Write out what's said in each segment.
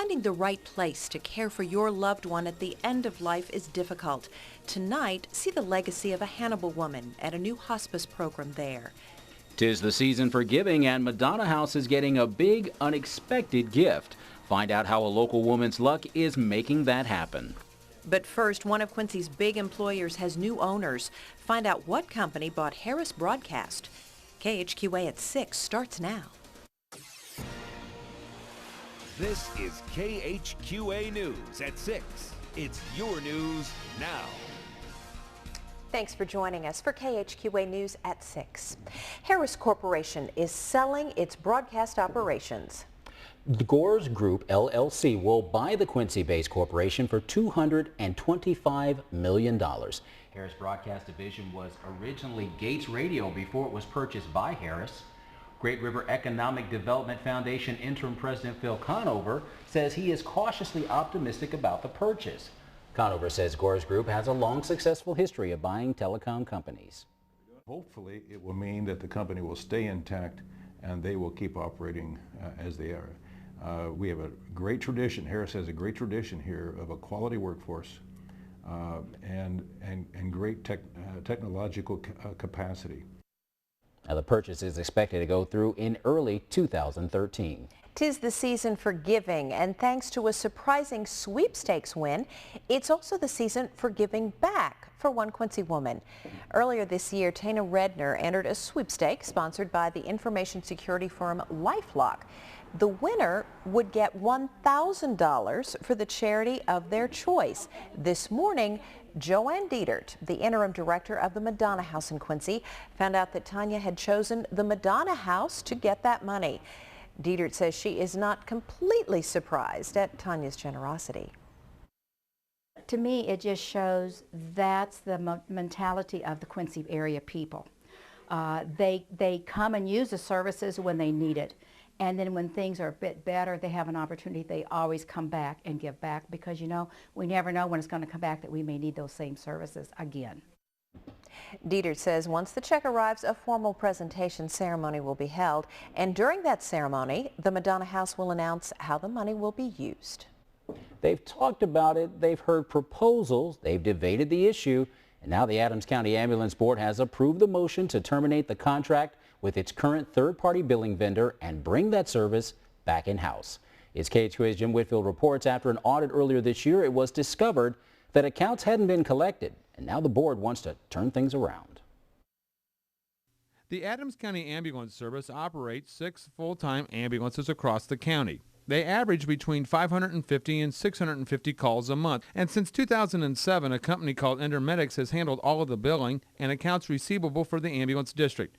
Finding the right place to care for your loved one at the end of life is difficult. Tonight, see the legacy of a Hannibal woman at a new hospice program there. 'Tis the season for giving, and Madonna House is getting a big, unexpected gift. Find out how a local woman's luck is making that happen. But first, one of Quincy's big employers has new owners. Find out what company bought Harris Broadcast. KHQA at 6 starts now. This is KHQA News at 6. It's your news now. Thanks for joining us for KHQA News at 6. Harris Corporation is selling its broadcast operations. Gores Group LLC will buy the Quincy-based corporation for $225 million. Harris Broadcast Division was originally Gates Radio before it was purchased by Harris. Great River Economic Development Foundation interim president Phil Conover says he is cautiously optimistic about the purchase. Conover says Gores Group has a long, successful history of buying telecom companies. Hopefully, it will mean that the company will stay intact and they will keep operating as they are. We have a great tradition. Harris has a great tradition here of a quality workforce and great technological capacity. Now, the purchase is expected to go through in early 2013. 'Tis the season for giving, and thanks to a surprising sweepstakes win, it's also the season for giving back for one Quincy woman. Earlier this year, Tana Redner entered a sweepstakes sponsored by the information security firm LifeLock. The winner would get $1,000 for the charity of their choice. This morning, Joanne Dietert, the interim director of the Madonna House in Quincy, found out that Tanya had chosen the Madonna House to get that money. Dietert says she is not completely surprised at Tanya's generosity. To me, it just shows that's the mentality of the Quincy area people. They come and use the services when they need it. And then when things are a bit better, they have an opportunity, they always come back and give back because, you know, we never know when it's going to come back that we may need those same services again. Dietert says once the check arrives, a formal presentation ceremony will be held. And during that ceremony, the Madonna House will announce how the money will be used. They've talked about it, they've heard proposals, they've debated the issue, and now the Adams County Ambulance Board has approved the motion to terminate the contract with its current third-party billing vendor and bring that service back in-house. It's KHQA's Jim Whitfield reports after an audit earlier this year, it was discovered that accounts hadn't been collected, and now the board wants to turn things around. The Adams County Ambulance Service operates 6 full-time ambulances across the county. They average between 550 and 650 calls a month. And since 2007, a company called Intermedics has handled all of the billing and accounts receivable for the ambulance district.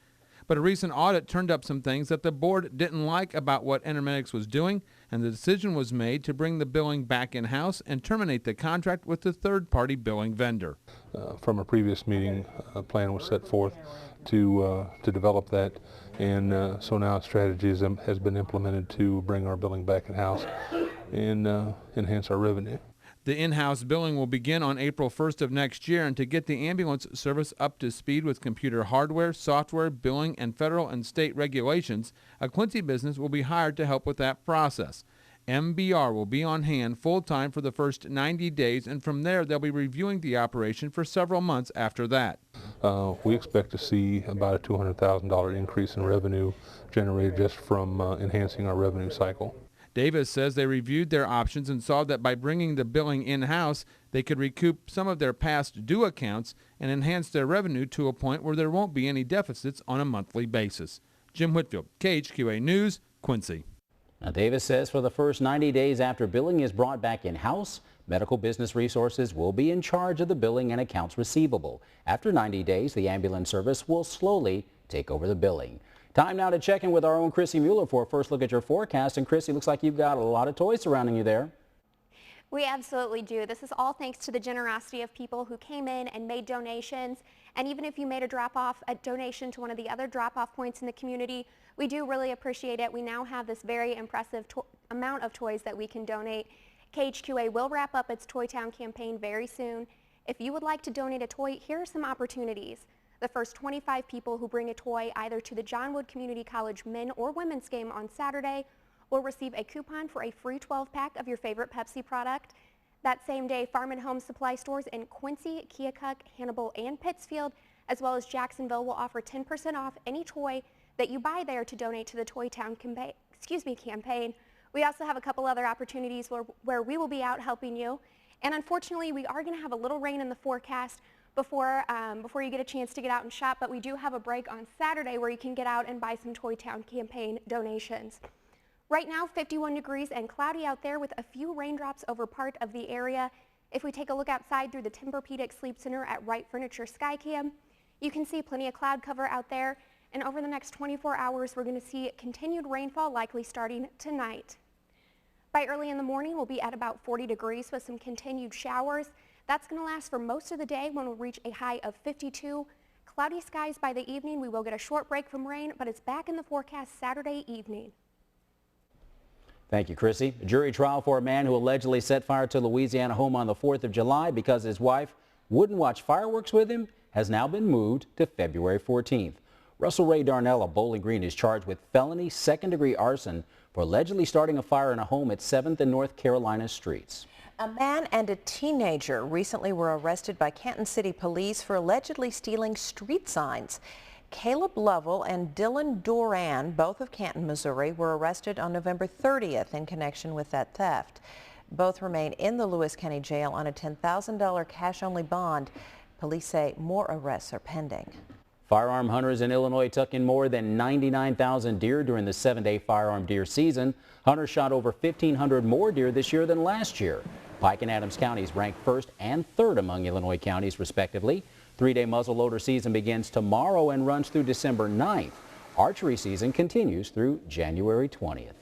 But a recent audit turned up some things that the board didn't like about what Intermedics was doing, and the decision was made to bring the billing back in-house and terminate the contract with the third-party billing vendor. From a previous meeting, a plan was set forth to develop that, and so now a strategy has been implemented to bring our billing back in-house and enhance our revenue. The in-house billing will begin on April 1st of next year, and to get the ambulance service up to speed with computer hardware, software, billing, and federal and state regulations, a Quincy business will be hired to help with that process. MBR will be on hand full-time for the first 90 days, and from there they'll be reviewing the operation for several months after that. We expect to see about a $200,000 increase in revenue generated just from enhancing our revenue cycle. Davis says they reviewed their options and saw that by bringing the billing in-house, they could recoup some of their past due accounts and enhance their revenue to a point where there won't be any deficits on a monthly basis. Jim Whitfield, KHQA News, Quincy. Now, Davis says for the first 90 days after billing is brought back in-house, Medical Business Resources will be in charge of the billing and accounts receivable. After 90 days, the ambulance service will slowly take over the billing. Time now to check in with our own Chrissy Mueller for a first look at your forecast. And Chrissy, looks like you've got a lot of toys surrounding you there. We absolutely do. This is all thanks to the generosity of people who came in and made donations. And even if you made a donation to one of the other drop-off points in the community, we do really appreciate it. We now have this very impressive amount of toys that we can donate. KHQA will wrap up its Toy Town campaign very soon. If you would like to donate a toy, here are some opportunities. The first 25 people who bring a toy either to the John Wood Community College men or women's game on Saturday will receive a coupon for a free 12-pack of your favorite Pepsi product. That same day, Farm and Home Supply stores in Quincy, Keokuk, Hannibal, and Pittsfield, as well as Jacksonville, will offer 10% off any toy that you buy there to donate to the Toy Town campaign. We also have a couple other opportunities where we will be out helping you. And unfortunately, we are going to have a little rain in the forecast before you get a chance to get out and shop, but we do have a break on Saturday where you can get out and buy some Toy Town campaign donations. Right now, 51 degrees and cloudy out there with a few raindrops over part of the area. If we take a look outside through the Tempur-Pedic Sleep Center at Wright Furniture Skycam, you can see plenty of cloud cover out there. And over the next 24 hours, we're going to see continued rainfall likely starting tonight. By early in the morning, we'll be at about 40 degrees with some continued showers. That's going to last for most of the day when we'll reach a high of 52. Cloudy skies by the evening. We will get a short break from rain, but it's back in the forecast Saturday evening. Thank you, Chrissy. A jury trial for a man who allegedly set fire to Louisiana home on the 4th of July because his wife wouldn't watch fireworks with him has now been moved to February 14th. Russell Ray Darnell of Bowling Green is charged with felony second-degree arson for allegedly starting a fire in a home at 7th and North Carolina streets. A man and a teenager recently were arrested by Canton City Police for allegedly stealing street signs. Caleb Lovell and Dylan Doran, both of Canton, Missouri, were arrested on November 30th in connection with that theft. Both remain in the Lewis County Jail on a $10,000 cash-only bond. Police say more arrests are pending. Firearm hunters in Illinois took in more than 99,000 deer during the 7-day firearm deer season. Hunters shot over 1,500 more deer this year than last year. Pike and Adams counties ranked first and third among Illinois counties, respectively. 3-day muzzleloader season begins tomorrow and runs through December 9th. Archery season continues through January 20th.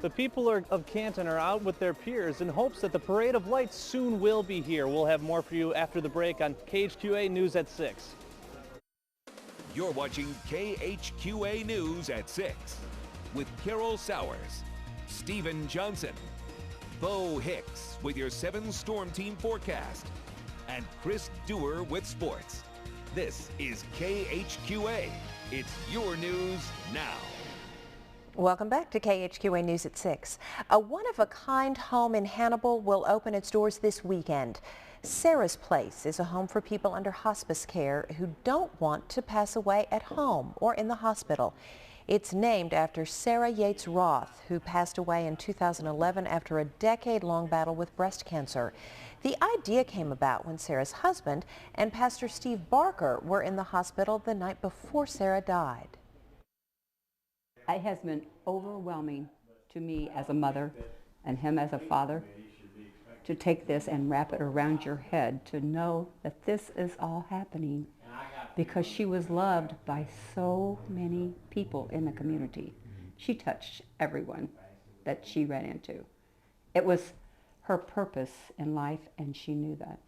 The people of Canton are out with their peers in hopes that the Parade of Lights soon will be here. We'll have more for you after the break on KHQA News at 6. You're watching KHQA News at 6 with Carol Sowers, Stephen Johnson, Bo Hicks with your 7 Storm Team forecast, and Chris Dewar with sports. This is KHQA. It's your news now. Welcome back to KHQA News at 6. A one-of-a-kind home in Hannibal will open its doors this weekend. Sarah's Place is a home for people under hospice care who don't want to pass away at home or in the hospital. It's named after Sarah Yates Roth, who passed away in 2011 after a decade-long battle with breast cancer. The idea came about when Sarah's husband and Pastor Steve Barker were in the hospital the night before Sarah died. It has been overwhelming to me as a mother and him as a father to take this and wrap it around your head, to know that this is all happening because she was loved by so many people in the community. She touched everyone that she ran into. It was her purpose in life, and she knew that.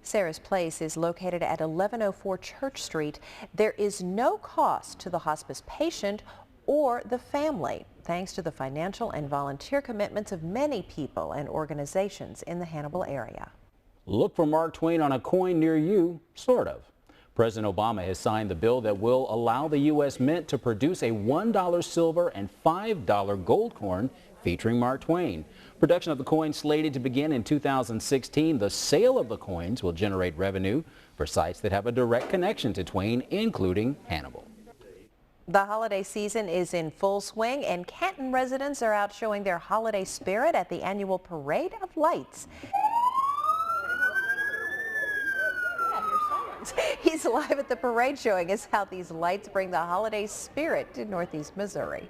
Sarah's Place is located at 1104 Church Street. There is no cost to the hospice patient or the family, thanks to the financial and volunteer commitments of many people and organizations in the Hannibal area. Look for Mark Twain on a coin near you, sort of. President Obama has signed the bill that will allow the U.S. Mint to produce a $1 silver and $5 gold coin featuring Mark Twain. Production of the coin slated to begin in 2016. The sale of the coins will generate revenue for sites that have a direct connection to Twain, including Hannibal. The holiday season is in full swing, and Canton residents are out showing their holiday spirit at the annual Parade of Lights. He's live at the parade showing us how these lights bring the holiday spirit to Northeast Missouri.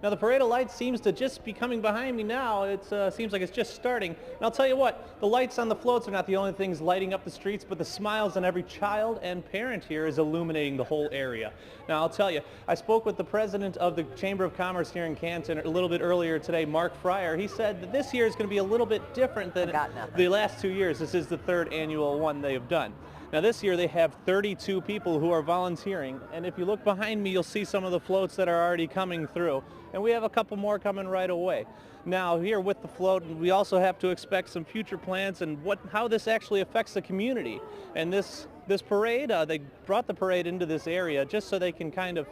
Now the Parade of Lights seems to just be coming behind me now. It seems like it's just starting. And I'll tell you what, the lights on the floats are not the only things lighting up the streets, but the smiles on every child and parent here is illuminating the whole area. Now I'll tell you, I spoke with the president of the Chamber of Commerce here in Canton a little bit earlier today, Mark Fryer. He said that this year is going to be a little bit different than the last 2 years. This is the 3rd annual one they have done. Now this year they have 32 people who are volunteering, and if you look behind me you'll see some of the floats that are already coming through, and we have a couple more coming right away. Now here with the float we also have to expect some future plans and how this actually affects the community, and this This parade, they brought the parade into this area just so they can kind of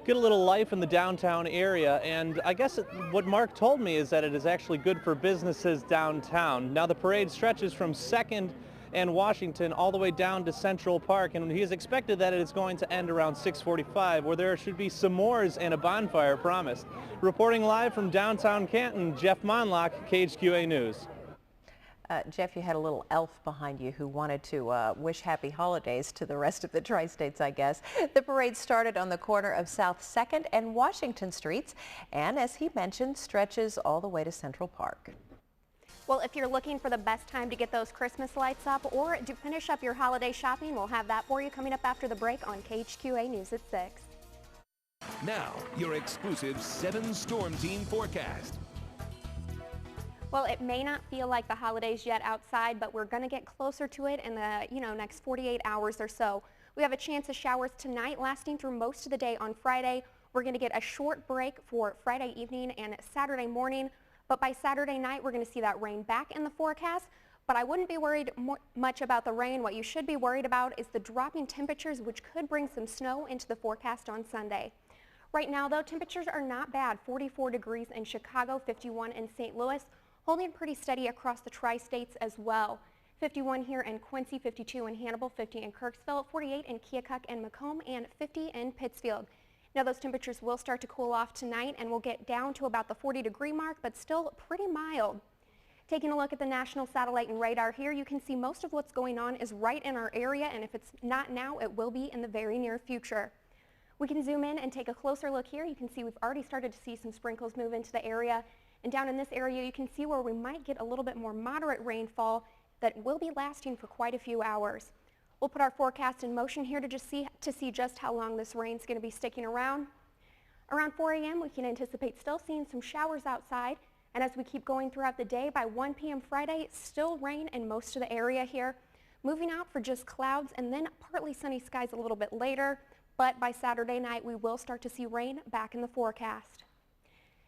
get a little life in the downtown area, and I guess what Mark told me is that it is actually good for businesses downtown. Now the parade stretches from 2nd and Washington all the way down to Central Park, and he has expected that it is going to end around 6:45, where there should be s'mores and a bonfire promised. Reporting live from downtown Canton, Jeff Monlock, KHQA News. Jeff, you had a little elf behind you who wanted to wish happy holidays to the rest of the Tri-States, I guess. The parade started on the corner of South 2nd and Washington Streets, and as he mentioned, stretches all the way to Central Park. Well, if you're looking for the best time to get those Christmas lights up or to finish up your holiday shopping, we'll have that for you coming up after the break on KHQA News at 6. Now, your exclusive 7-storm team forecast. Well, it may not feel like the holidays yet outside, but we're going to get closer to it in the, next 48 hours or so. We have a chance of showers tonight lasting through most of the day on Friday. We're going to get a short break for Friday evening and Saturday morning, but by Saturday night, we're going to see that rain back in the forecast. But I wouldn't be worried much about the rain. What you should be worried about is the dropping temperatures, which could bring some snow into the forecast on Sunday. Right now, though, temperatures are not bad. 44 degrees in Chicago, 51 in St. Louis. Holding pretty steady across the Tri-States as well. 51 here in Quincy, 52 in Hannibal, 50 in Kirksville, 48 in Keokuk and Macomb, and 50 in Pittsfield. Now those temperatures will start to cool off tonight and will get down to about the 40-degree mark, but still pretty mild. Taking a look at the national satellite and radar here, you can see most of what's going on is right in our area, and if it's not now, it will be in the very near future. We can zoom in and take a closer look here. You can see we've already started to see some sprinkles move into the area. And down in this area, you can see where we might get a little bit more moderate rainfall that will be lasting for quite a few hours. We'll put our forecast in motion here to see just how long this rain's going to be sticking around. Around 4 a.m., we can anticipate still seeing some showers outside. And as we keep going throughout the day, by 1 p.m. Friday, still rain in most of the area here. Moving out for just clouds and then partly sunny skies a little bit later. But by Saturday night, we will start to see rain back in the forecast.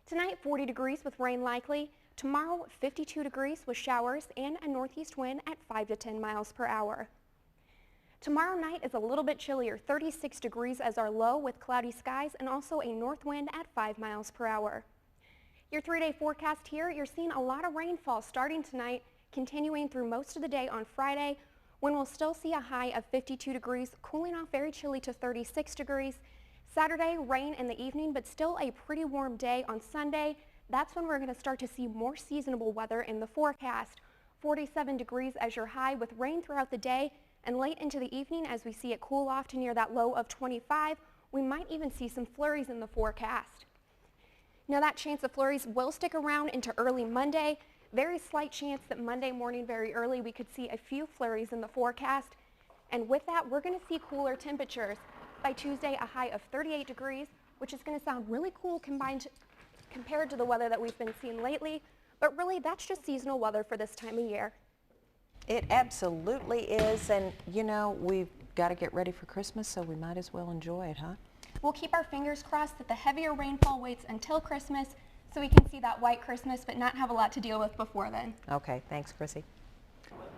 Tonight, 40 degrees with rain likely. Tomorrow, 52 degrees with showers and a northeast wind at 5 to 10 miles per hour. Tomorrow night is a little bit chillier, 36 degrees as our low with cloudy skies and also a north wind at 5 miles per hour. Your 3-day forecast here, you're seeing a lot of rainfall starting tonight, continuing through most of the day on Friday, when we'll still see a high of 52 degrees, cooling off very chilly to 36 degrees. Saturday, rain in the evening, but still a pretty warm day on Sunday. That's when we're going to start to see more seasonable weather in the forecast. 47 degrees as your high with rain throughout the day, and late into the evening as we see it cool off to near that low of 25, we might even see some flurries in the forecast. Now that chance of flurries will stick around into early Monday. Very slight chance that Monday morning very early we could see a few flurries in the forecast. And with that, we're going to see cooler temperatures. By Tuesday, a high of 38 degrees, which is going to sound really cool compared to the weather that we've been seeing lately. But really, that's just seasonal weather for this time of year. It absolutely is. And, we've got to get ready for Christmas, so we might as well enjoy it, huh? We'll keep our fingers crossed that the heavier rainfall waits until Christmas so we can see that white Christmas, but not have a lot to deal with before then. Okay, thanks, Chrissy.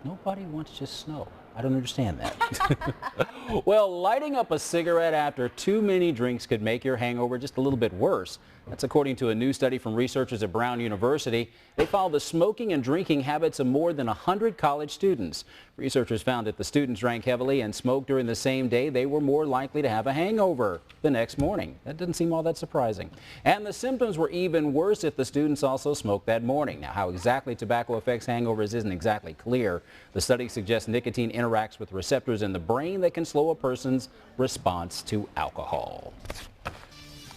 Nobody wants just snow. I don't understand that. Well, lighting up a cigarette after too many drinks could make your hangover just a little bit worse. That's according to a new study from researchers at Brown University. They followed the smoking and drinking habits of more than 100 college students. Researchers found that the students drank heavily and smoked during the same day. They were more likely to have a hangover the next morning. That doesn't seem all that surprising. And the symptoms were even worse if the students also smoked that morning. Now, how exactly tobacco affects hangovers isn't exactly clear. The study suggests nicotine interacts with receptors in the brain that can slow a person's response to alcohol.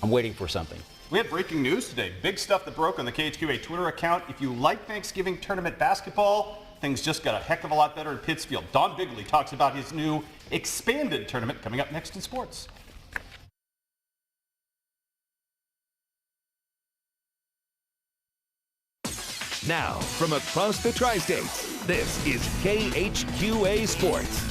I'm waiting for something. We had breaking news today. Big stuff that broke on the KHQA Twitter account. If you like Thanksgiving tournament basketball, things just got a heck of a lot better in Pittsfield. Don Bigley talks about his new expanded tournament coming up next in sports. Now, from across the Tri-States, this is KHQA Sports.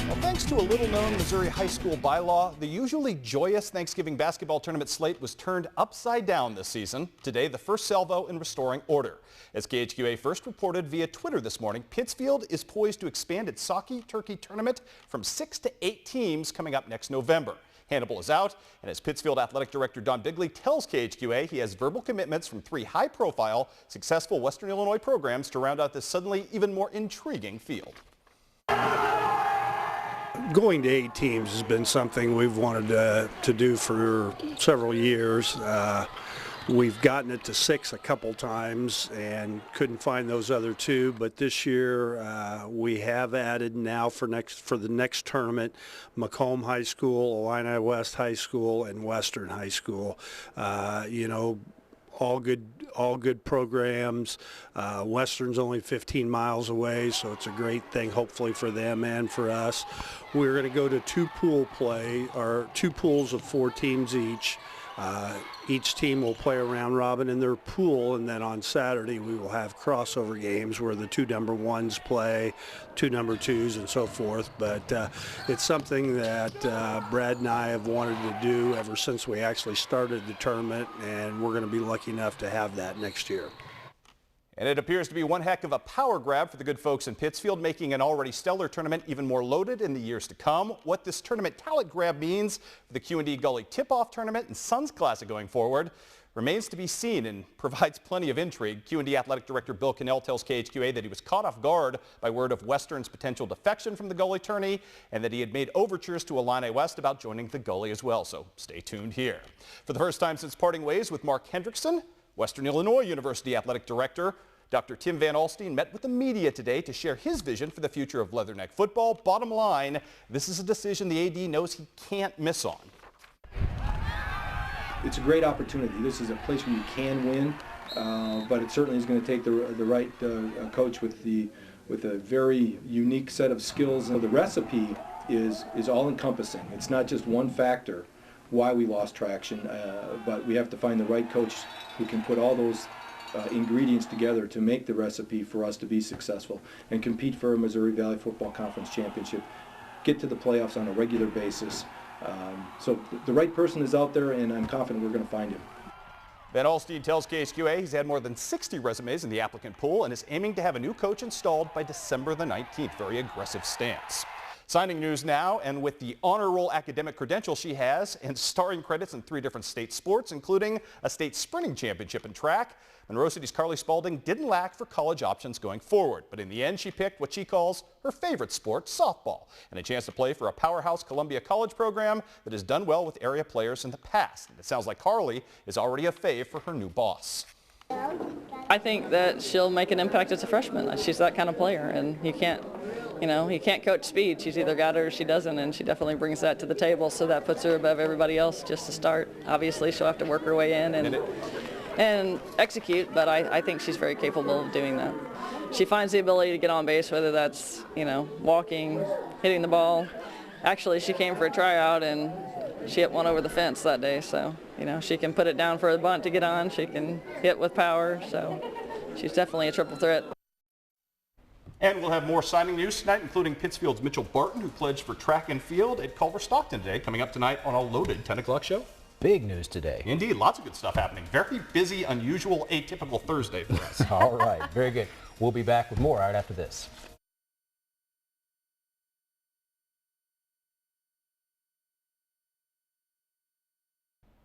Well, thanks to a little-known Missouri high school bylaw, the usually joyous Thanksgiving basketball tournament slate was turned upside down this season. Today, the first salvo in restoring order. As KHQA first reported via Twitter this morning, Pittsfield is poised to expand its Socky Turkey tournament from 6 to 8 teams coming up next November. Hannibal is out, and as Pittsfield Athletic Director Don Bigley tells KHQA, he has verbal commitments from 3 high-profile, successful Western Illinois programs to round out this suddenly even more intriguing field. Going to 8 teams has been something we've wanted to do for several years. We've gotten it to 6 a couple times and couldn't find those other 2, but this year we have added now for the next tournament Macomb High School, Illini West High School, and Western High School. All good programs. Western's only 15 miles away, so it's a great thing hopefully for them and for us. We're going to go to 2 pool play, or 2 pools of 4 teams each. Each team will play a round robin in their pool, and then on Saturday we will have crossover games where the 2 number 1s play, 2 number 2s, and so forth. But it's something that Brad and I have wanted to do ever since we actually started the tournament, and we're going to be lucky enough to have that next year. And it appears to be one heck of a power grab for the good folks in Pittsfield, making an already stellar tournament even more loaded in the years to come. What this tournament talent grab means for the Q&D Gully Tip-Off Tournament and Suns Classic going forward remains to be seen and provides plenty of intrigue. Q&D Athletic Director Bill Cannell tells KHQA that he was caught off guard by word of Western's potential defection from the Gully tourney and that he had made overtures to Illini West about joining the Gully as well. So stay tuned here. For the first time since parting ways with Mark Hendrickson, Western Illinois University Athletic Director Dr. Tim Van Alstine met with the media today to share his vision for the future of Leatherneck football. Bottom line, this is a decision the AD knows he can't miss on. It's a great opportunity. This is a place where you can win, but it certainly is going to take the right coach with a very unique set of skills. And the recipe is all-encompassing. It's not just one factor why we lost traction, but we have to find the right coach who can put all those ingredients together to make the recipe for us to be successful and compete for a Missouri Valley Football Conference championship, get to the playoffs on a regular basis. So the right person is out there, and I'm confident we're going to find him. Van Alstine tells KHQA he's had more than 60 resumes in the applicant pool and is aiming to have a new coach installed by December the 19th. Very aggressive stance. Signing news now, and with the honor roll academic credential she has and starring credits in 3 different state sports, including a state sprinting championship in track, Monroe City's Carly Spalding didn't lack for college options going forward. But in the end, she picked what she calls her favorite sport, softball, and a chance to play for a powerhouse Columbia College program that has done well with area players in the past. And it sounds like Carly is already a fave for her new boss. I think that she'll make an impact as a freshman. She's that kind of player, and you can't coach speed. She's either got it or she doesn't, and she definitely brings that to the table, so that puts her above everybody else just to start. Obviously, she'll have to work her way in and execute, but I think she's very capable of doing that. She finds the ability to get on base, whether that's, walking, hitting the ball. Actually, she came for a tryout, and she hit one over the fence that day, so, she can put it down for a bunt to get on. She can hit with power, so she's definitely a triple threat. And we'll have more signing news tonight, including Pittsfield's Mitchell Barton, who pledged for track and field at Culver Stockton today, coming up tonight on a loaded 10 o'clock show. Big news today. Indeed, lots of good stuff happening. Very busy, unusual, atypical Thursday for us. All right, very good. We'll be back with more right after this.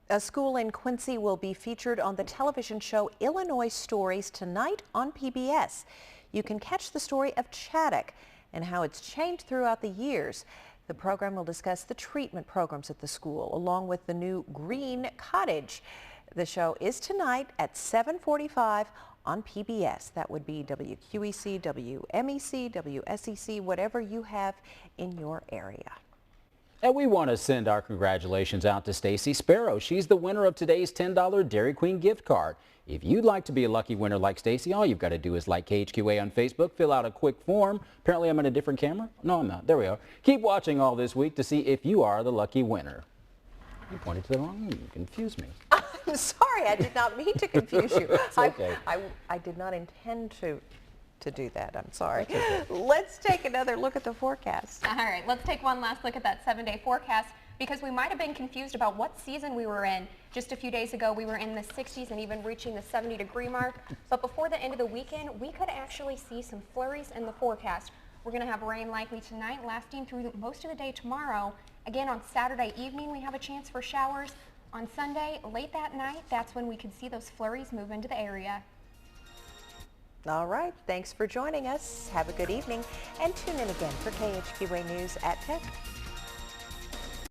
A school in Quincy will be featured on the television show Illinois Stories tonight on PBS. You can catch the story of Chaddock and how it's changed throughout the years. The program will discuss the treatment programs at the school, along with the new Green Cottage. The show is tonight at 7:45 on PBS. That would be WQEC, WMEC, WSEC, whatever you have in your area. And we want to send our congratulations out to Stacy Sparrow. She's the winner of today's $10 Dairy Queen gift card. If you'd like to be a lucky winner like Stacy, all you've got to do is like KHQA on Facebook, fill out a quick form. Apparently I'm in a different camera. No, I'm not. There we are. Keep watching all this week to see if you are the lucky winner. You pointed to the wrong one. You confused me. I'm sorry. I did not mean to confuse you. It's okay. I did not intend to to do that. I'm sorry. Let's take another look at the forecast. All right, let's take one last look at that 7-day forecast, because we might have been confused about what season we were in. Just a few days ago, we were in the 60s and even reaching the 70-degree mark. But before the end of the weekend, we could actually see some flurries in the forecast. We're going to have rain likely tonight, lasting through most of the day tomorrow. Again, on Saturday evening, we have a chance for showers. On Sunday, late that night, that's when we could see those flurries move into the area. All right, thanks for joining us. Have a good evening, and tune in again for KHQA News at 10.